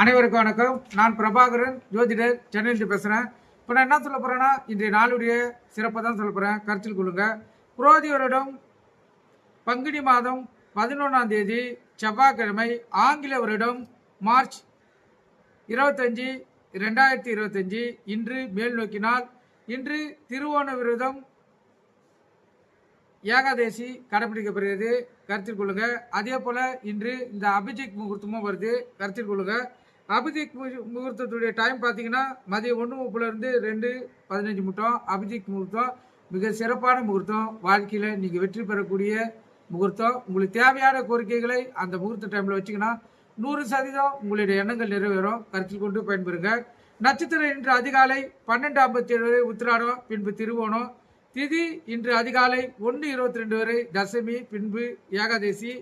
அனைவருக்கும் வணக்கம். நான் பிரபாகரன், ஜோதிடர், சென்னையிலிருந்து பேசுகிறேன். இப்போ நான் என்ன சொல்ல போகிறேன்னா, இன்றைய நாளுடைய சிறப்பை தான் சொல்ல போகிறேன். கருத்தில் கொள்ளுங்க. குரோதி வருடம் பங்குனி மாதம் 11ஆம் தேதி செவ்வாய்க்கிழமை, ஆங்கில வருடம் மார்ச் 25, 2025. இன்று மேல் நோக்கினால் இன்று திருவோண விரதம் ஏகாதேசி கடைபிடிக்கப்படுகிறது. கருத்தில் கொள்ளுங்க. அதே போல் இன்று இந்த அபிஜித் முகூர்த்தமும் வருது. கருத்தில் கொள்ளுங்க. அபிஜித் முகூர்த்தத்துடைய டைம் பார்த்தீங்கன்னா மதியம் 1:30 2:15 மட்டும். அபிஜித் முகூர்த்தம் மிக சிறப்பான முகூர்த்தம். வாழ்க்கையில் நீங்கள் வெற்றி பெறக்கூடிய முகூர்த்தம். உங்களுக்கு தேவையான கோரிக்கைகளை அந்த முகூர்த்த டைமில் வச்சிங்கன்னா 100% உங்களுடைய எண்ணங்கள் நிறைவேறும். கருத்தில் கொண்டு பயன்பெறுங்க. நட்சத்திரம் இன்று அதிகாலை 12:57 வரை உத்திராடம், பின்பு திருவோணம். திதி இன்று அதிகாலை 1:22 வரை தசமி, பின்பு ஏகாதேசி.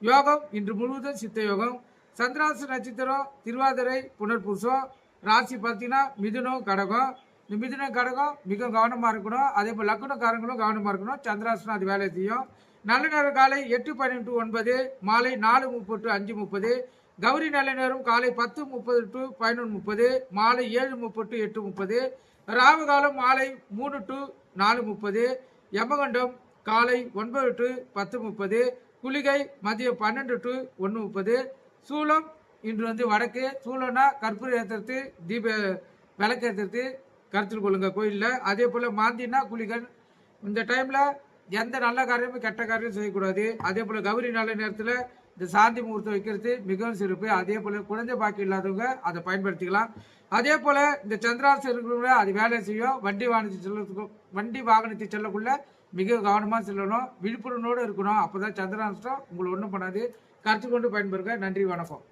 யோகம் இன்று முழுவதும் சித்த யோகம். சந்திராசு நட்சத்திரம் திருவாதிரை, புனர்பூசம். ராசி பார்த்தீங்கன்னா மிதுனம், கடகம். இந்த மிதுனம் கடகம் மிக கவனமாக இருக்கணும். அதே போல் லக்னக்காரங்களும் கவனமாக இருக்கணும். சந்திராசனம் அது வேலை செய்யும். நல்ல நேரம் காலை 8:12 to 9, மாலை 4:30 to 5:30. கௌரி நல்ல நேரம் காலை 10:30 to 11:30, மாலை 7:30 to 8:30. ராகு காலம் மாலை 3 to 4:30. யமகண்டம் காலை 9 to 10:30. குளிகை மதியம் 12 to 1:30. சூலம் இன்று வடக்கு. சூளம்னா கற்பூர ஏற்றுறது, தீப விளக்கு ஏற்றுறது. கருத்தில் கொள்ளுங்க கோயிலில். அதே போல் மாந்தினா குளிகன். இந்த டைமில் எந்த நல்ல காரியமும் கெட்ட காரியமும் செய்யக்கூடாது. அதே போல் கௌரி நல்ல நேரத்தில் இந்த சாந்தி முகூர்த்தம் வைக்கிறது மிகவும் சிறப்பு. அதே போல் குழந்தை பாக்கி இல்லாதவங்க அதை பயன்படுத்திக்கலாம். அதே போல் இந்த சந்திராசம் இருக்கிறவங்க அது வேலை செய்யும். வண்டி வாகனத்தை செல்லக்குள்ள மிக கவனமாக செல்லணும். விழிப்புணர்வோடு இருக்கணும். அப்போ தான் சந்திராஷ்டம் உங்களை ஒன்றும் பண்ணாது. கருத்து கொண்டு பயன்பெறுங்க. நன்றி, வணக்கம்.